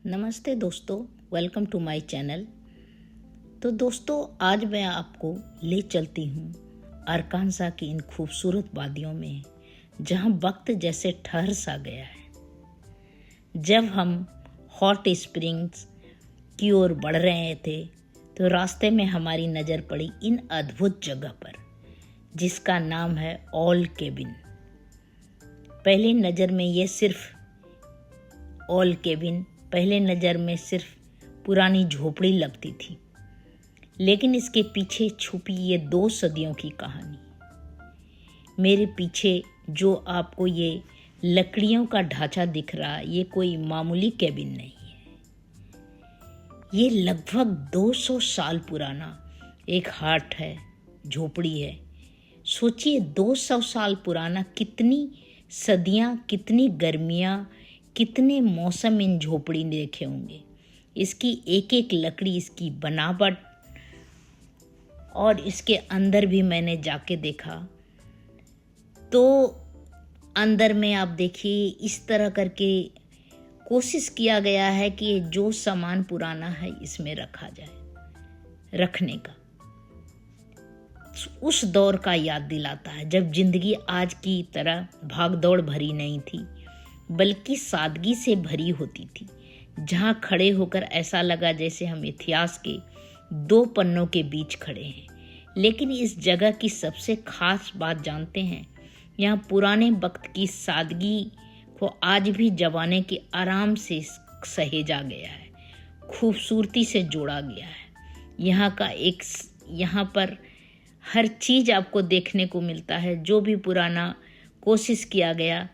नमस्ते दोस्तों, welcome to my channel. तो दोस्तों, आज मैं आपको ले चलती हूँ अरकानसा की इन खूबसूरत वादियों में, जहाँ वक्त जैसे ठहर सा गया है। जब हम हॉट स्प्रिंग्स की ओर बढ़ रहे थे तो रास्ते में हमारी नज़र पड़ी इन अद्भुत जगह पर, जिसका नाम है ऑल केबिन। पहली नज़र में सिर्फ पुरानी झोपड़ी लगती थी, लेकिन इसके पीछे छुपी ये 2 सदियों की कहानी। मेरे पीछे जो आपको ये लकड़ियों का ढांचा दिख रहा, ये कोई मामूली केबिन नहीं है। ये लगभग 200 साल पुराना एक हट है, झोपड़ी है। सोचिए, 200 साल पुराना, कितनी सदियां, कितनी गर्मियां, कितने मौसम इन झोपड़ी ने देखे होंगे। इसकी एक एक लकड़ी, इसकी बनावट, और इसके अंदर भी मैंने जाके देखा तो अंदर में आप देखिए, इस तरह करके कोशिश किया गया है कि जो सामान पुराना है इसमें रखा जाए। रखने का उस दौर का याद दिलाता है, जब जिंदगी आज की तरह भागदौड़ भरी नहीं थी, बल्कि सादगी से भरी होती थी। जहां खड़े होकर ऐसा लगा जैसे हम इतिहास के 2 पन्नों के बीच खड़े हैं। लेकिन इस जगह की सबसे खास बात जानते हैं? यहाँ पुराने वक्त की सादगी को आज भी जमाने के आराम से सहेजा गया है, खूबसूरती से जोड़ा गया है। यहाँ पर हर चीज़ आपको देखने को मिलता है, जो भी पुराना कोशिश किया गया,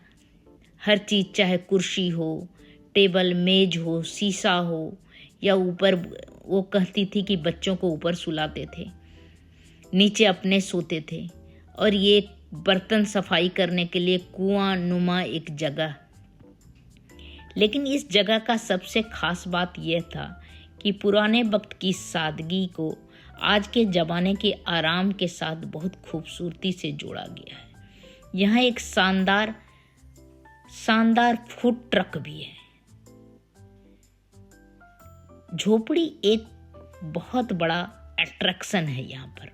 हर चीज़, चाहे कुर्सी हो, टेबल, मेज हो, शीशा हो, या ऊपर वो कहती थी कि बच्चों को ऊपर सुलाते थे, नीचे अपने सोते थे, और ये बर्तन सफाई करने के लिए कुआं नुमा एक जगह। लेकिन इस जगह का सबसे खास बात यह था कि पुराने वक्त की सादगी को आज के ज़माने के आराम के साथ बहुत खूबसूरती से जोड़ा गया है। यहाँ एक शानदार फूड ट्रक भी है। झोपड़ी एक बहुत बड़ा अट्रैक्शन है यहाँ पर,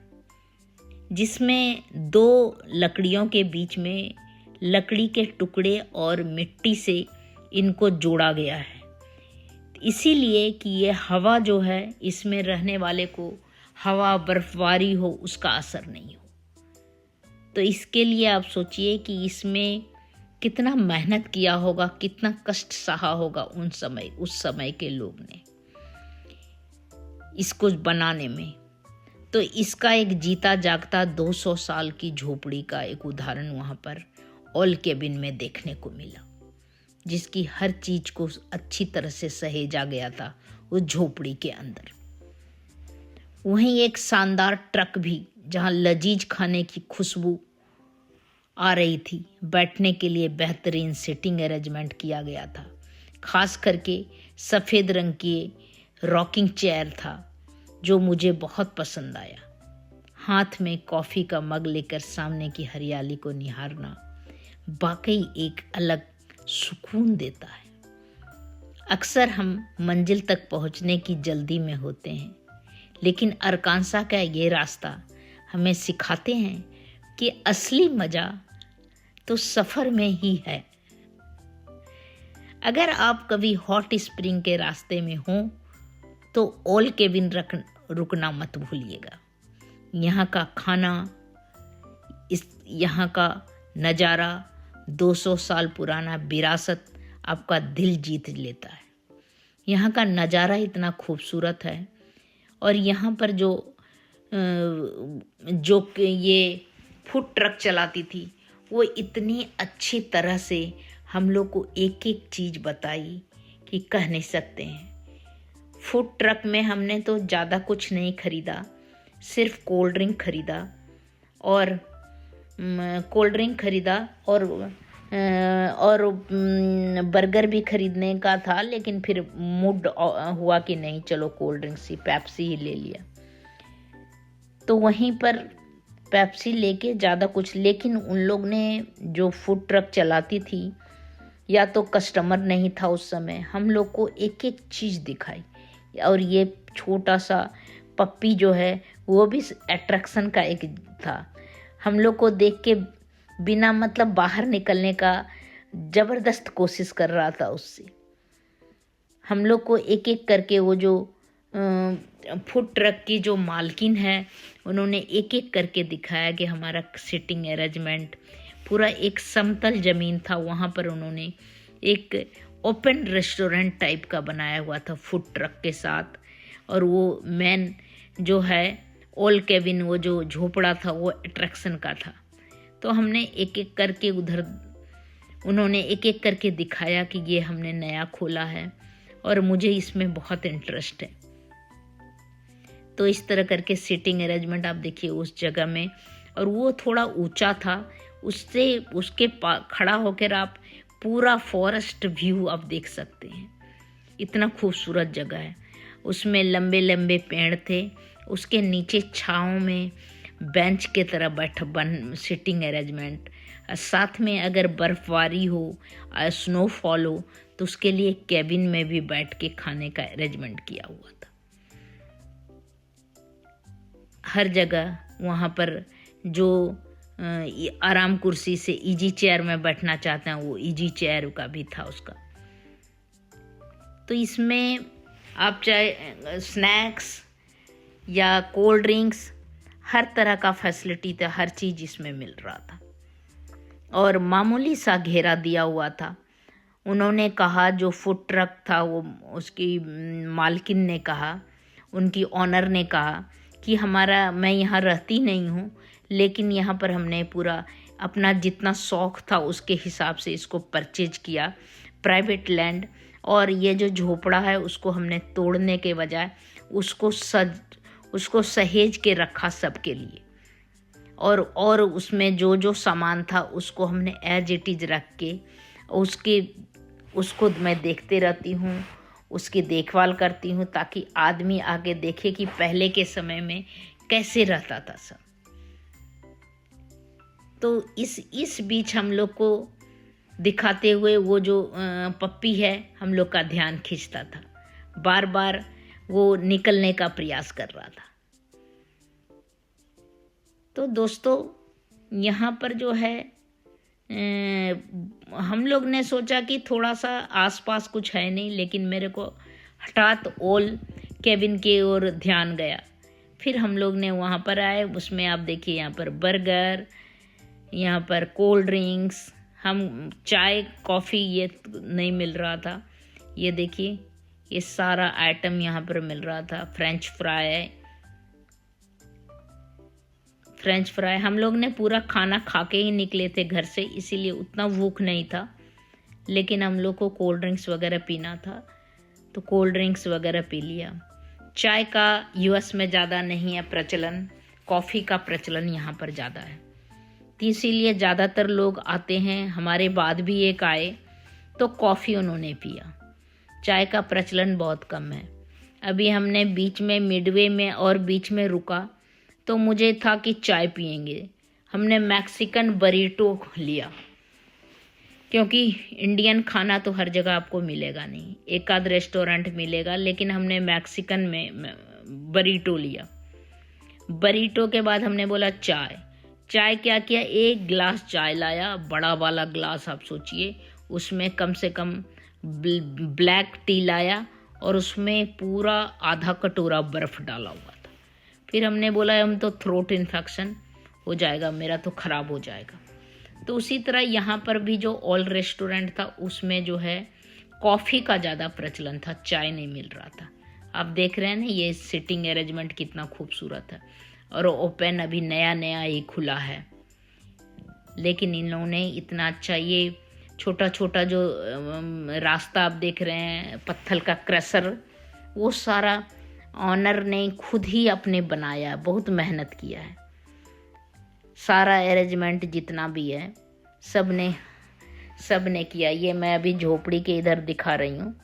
जिसमें 2 लकड़ियों के बीच में लकड़ी के टुकड़े और मिट्टी से इनको जोड़ा गया है, इसीलिए कि ये हवा जो है, इसमें रहने वाले को हवा, बर्फबारी हो, उसका असर नहीं हो। तो इसके लिए आप सोचिए कि इसमें कितना मेहनत किया होगा, कितना कष्ट सहा होगा उस समय के लोग ने इसको बनाने में। तो इसका एक जीता जागता 200 साल की झोपड़ी का एक उदाहरण वहाँ पर ऑल केबिन में देखने को मिला, जिसकी हर चीज को अच्छी तरह से सहेजा गया था उस झोपड़ी के अंदर। वहीं एक शानदार ट्रक भी, जहाँ लजीज खाने की खुशबू आ रही थी। बैठने के लिए बेहतरीन सिटिंग अरेंजमेंट किया गया था। खास करके सफ़ेद रंग की रॉकिंग चेयर था, जो मुझे बहुत पसंद आया। हाथ में कॉफ़ी का मग लेकर सामने की हरियाली को निहारना वाकई एक अलग सुकून देता है। अक्सर हम मंजिल तक पहुंचने की जल्दी में होते हैं, लेकिन अरकानसा का ये रास्ता हमें सिखाते हैं कि असली मज़ा तो सफ़र में ही है। अगर आप कभी हॉट स्प्रिंग के रास्ते में हो तो ऑल केबिन रुकना मत भूलिएगा। यहाँ का खाना, यहाँ का नज़ारा, 200 साल पुराना विरासत आपका दिल जीत लेता है। यहाँ का नज़ारा इतना खूबसूरत है, और यहाँ पर जो ये फूड ट्रक चलाती थी, वो इतनी अच्छी तरह से हम लोग को एक एक चीज़ बताई कि कह नहीं सकते हैं। फूड ट्रक में हमने तो ज़्यादा कुछ नहीं खरीदा, सिर्फ कोल्ड ड्रिंक खरीदा और बर्गर भी खरीदने का था, लेकिन फिर मूड हुआ कि नहीं, चलो कोल्ड ड्रिंक सी पेप्सी ही ले लिया। तो वहीं पर पेप्सी लेके ज़्यादा कुछ, लेकिन उन लोग ने, जो फूड ट्रक चलाती थी, या तो कस्टमर नहीं था उस समय, हम लोग को एक एक चीज़ दिखाई। और ये छोटा सा पप्पी जो है वो भी अट्रैक्शन का एक था। हम लोग को देख के बिना मतलब बाहर निकलने का ज़बरदस्त कोशिश कर रहा था उससे। हम लोग को एक एक करके वो जो फूड ट्रक की जो मालकिन है उन्होंने एक एक करके दिखाया कि हमारा सिटिंग अरेंजमेंट पूरा एक समतल ज़मीन था, वहाँ पर उन्होंने एक ओपन रेस्टोरेंट टाइप का बनाया हुआ था फूड ट्रक के साथ। और वो मेन जो है ओल केबिन, वो जो झोपड़ा था वो अट्रैक्शन का था। तो हमने एक एक करके उधर उन्होंने एक एक करके दिखाया कि ये हमने नया खोला है और मुझे इसमें बहुत इंटरेस्ट है। तो इस तरह करके सिटिंग अरेंजमेंट आप देखिए उस जगह में, और वो थोड़ा ऊंचा था, उससे उसके खड़ा होकर आप पूरा फॉरेस्ट व्यू आप देख सकते हैं। इतना खूबसूरत जगह है। उसमें लंबे लंबे पेड़ थे, उसके नीचे छाँव में बेंच के तरह सिटिंग अरेंजमेंट। साथ में अगर बर्फबारी हो, स्नोफॉल हो, तो उसके लिए कैबिन में भी बैठ के खाने का अरेंजमेंट किया हुआ था। हर जगह वहाँ पर जो आराम कुर्सी से इजी चेयर में बैठना चाहते हैं वो इजी चेयर का भी था उसका। तो इसमें आप चाहे स्नैक्स या कोल्ड ड्रिंक्स, हर तरह का फैसिलिटी था, हर चीज़ इसमें मिल रहा था। और मामूली सा घेरा दिया हुआ था। उन्होंने कहा, जो फूड ट्रक था वो उसकी मालकिन ने कहा, उनकी ऑनर ने कहा कि मैं यहाँ रहती नहीं हूँ, लेकिन यहाँ पर हमने पूरा अपना जितना शौक़ था उसके हिसाब से इसको परचेज किया, प्राइवेट लैंड। और ये जो झोपड़ा है उसको हमने तोड़ने के बजाय उसको सहेज के रखा सबके लिए। और उसमें जो जो सामान था उसको हमने एज इट इज़ रख के उसको मैं देखते रहती हूँ, उसकी देखभाल करती हूँ, ताकि आदमी आगे देखे कि पहले के समय में कैसे रहता था सब। तो इस बीच हम लोग को दिखाते हुए वो जो पप्पी है हम लोग का ध्यान खींचता था, बार बार वो निकलने का प्रयास कर रहा था। तो दोस्तों यहाँ पर जो है हम लोग ने सोचा कि थोड़ा सा आसपास कुछ है नहीं, लेकिन मेरे को हठात ओल केबिन की ओर ध्यान गया। फिर हम लोग ने वहाँ पर आए, उसमें आप देखिए यहाँ पर बर्गर, यहाँ पर कोल्ड ड्रिंक्स, हम चाय कॉफ़ी ये नहीं मिल रहा था। ये देखिए ये सारा आइटम यहाँ पर मिल रहा था। फ्रेंच फ्राई हम लोग ने पूरा खाना खा के ही निकले थे घर से, इसीलिए उतना भूख नहीं था। लेकिन हम लोग को कोल्ड ड्रिंक्स वगैरह पीना था, तो कोल्ड ड्रिंक्स वगैरह पी लिया। चाय का यूएस में ज़्यादा नहीं है प्रचलन, कॉफ़ी का प्रचलन यहाँ पर ज़्यादा है, तो इसीलिए ज़्यादातर लोग आते हैं। हमारे बाद भी एक आए तो कॉफ़ी उन्होंने पिया। चाय का प्रचलन बहुत कम है। अभी हमने बीच में मिडवे में और बीच में रुका, तो मुझे था कि चाय पियेंगे। हमने मैक्सिकन बरीटो लिया, क्योंकि इंडियन खाना तो हर जगह आपको मिलेगा नहीं, एक आध रेस्टोरेंट मिलेगा, लेकिन हमने मैक्सिकन में बरीटो लिया। बरीटो के बाद हमने बोला चाय क्या किया, एक गिलास चाय लाया, बड़ा वाला गिलास आप सोचिए, उसमें कम से कम ब्लैक टी लाया और उसमें पूरा आधा कटोरा बर्फ़ डाला हुआ था। फिर हमने बोला हम तो थ्रोट इन्फेक्शन हो जाएगा, मेरा तो ख़राब हो जाएगा। तो उसी तरह यहाँ पर भी जो ऑल रेस्टोरेंट था उसमें जो है कॉफ़ी का ज़्यादा प्रचलन था, चाय नहीं मिल रहा था। आप देख रहे हैं ना ये सिटिंग अरेंजमेंट कितना खूबसूरत है, और ओपन अभी नया ही खुला है। लेकिन इन लोगों ने इतना अच्छा, ये छोटा छोटा जो रास्ता आप देख रहे हैं, पत्थर का क्रशर, वो सारा ऑनर ने खुद ही अपने बनाया, बहुत मेहनत किया है। सारा अरेंजमेंट जितना भी है सब ने किया। ये मैं अभी झोपड़ी के इधर दिखा रही हूँ,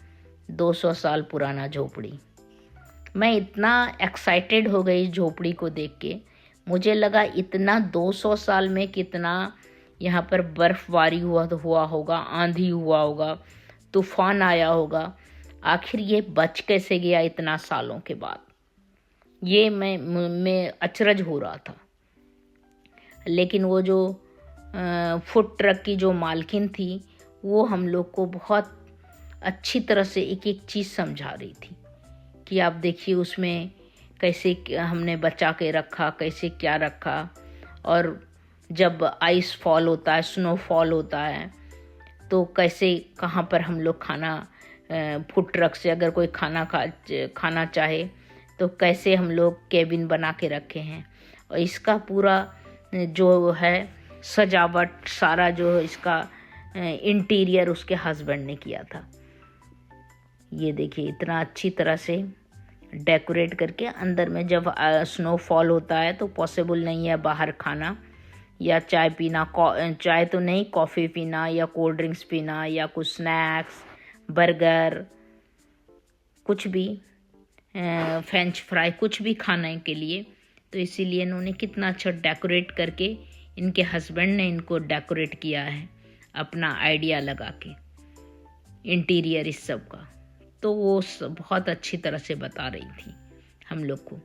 200 साल पुराना झोपड़ी। मैं इतना एक्साइटेड हो गई झोपड़ी को देख के, मुझे लगा इतना 200 साल में कितना यहाँ पर बर्फबारी हुआ होगा, आंधी हुआ होगा, तूफान आया होगा। आखिर ये बच कैसे गया इतना सालों के बाद, ये मैं अचरज हो रहा था। लेकिन वो जो फूड ट्रक की जो मालकिन थी वो हम लोग को बहुत अच्छी तरह से एक एक चीज़ समझा रही थी कि आप देखिए उसमें कैसे हमने बचा के रखा, कैसे क्या रखा। और जब आइस फॉल होता है, स्नो फॉल होता है, तो कैसे कहाँ पर हम लोग खाना फूड ट्रक से अगर कोई खाना चाहे तो कैसे हम लोग केबिन बना के रखे हैं। और इसका पूरा जो है सजावट, सारा जो इसका इंटीरियर उसके हस्बैंड ने किया था। ये देखिए इतना अच्छी तरह से डेकोरेट करके। अंदर में जब स्नोफॉल होता है तो पॉसिबल नहीं है बाहर खाना या चाय पीना, चाय तो नहीं, कॉफ़ी पीना या कोल्ड ड्रिंक्स पीना या कुछ स्नैक्स, बर्गर, कुछ भी फ्रेंच फ्राई, कुछ भी खाने के लिए। तो इसीलिए इन्होंने कितना अच्छा डेकोरेट करके, इनके हस्बैंड ने इनको डेकोरेट किया है अपना आइडिया लगा के, इंटीरियर इस सब का। तो वो बहुत अच्छी तरह से बता रही थी हम लोग को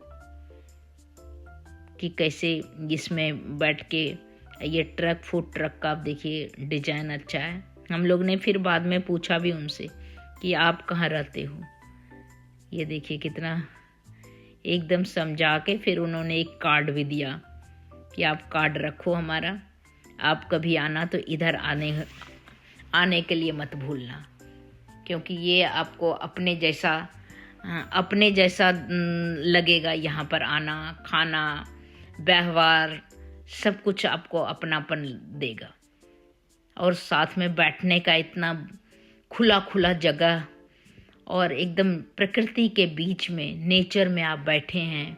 कि कैसे इसमें बैठ के ये ट्रक, फूड ट्रक का आप देखिए डिजाइन अच्छा है। हम लोग ने फिर बाद में पूछा भी उनसे कि आप कहाँ रहते हो। ये देखिए कितना एकदम समझा के फिर उन्होंने एक कार्ड भी दिया कि आप कार्ड रखो हमारा, आप कभी आना तो इधर आने के लिए मत भूलना, क्योंकि ये आपको अपने जैसा लगेगा। यहाँ पर आना, खाना, व्यवहार, सब कुछ आपको अपनापन देगा। और साथ में बैठने का इतना खुला जगह, और एकदम प्रकृति के बीच में, नेचर में आप बैठे हैं,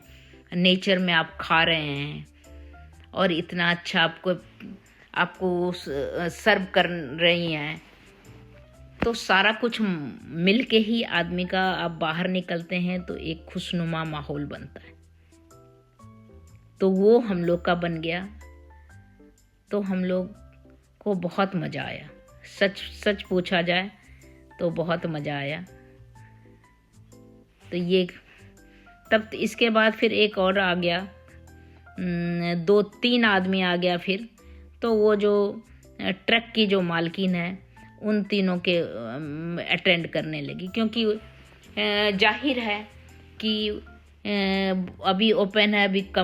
नेचर में आप खा रहे हैं, और इतना अच्छा आपको सर्व कर रही हैं। तो सारा कुछ मिल के ही आदमी का, आप बाहर निकलते हैं तो एक खुशनुमा माहौल बनता है। तो वो हम लोग का बन गया। तो हम लोग को बहुत मज़ा आया, सच पूछा जाए तो बहुत मज़ा आया। तो ये तब इसके बाद फिर एक और आ गया, 2-3 आदमी आ गया फिर। तो वो जो ट्रक की जो मालकिन है उन तीनों के अटेंड करने लगी, क्योंकि जाहिर है कि अभी ओपन है, अभी कम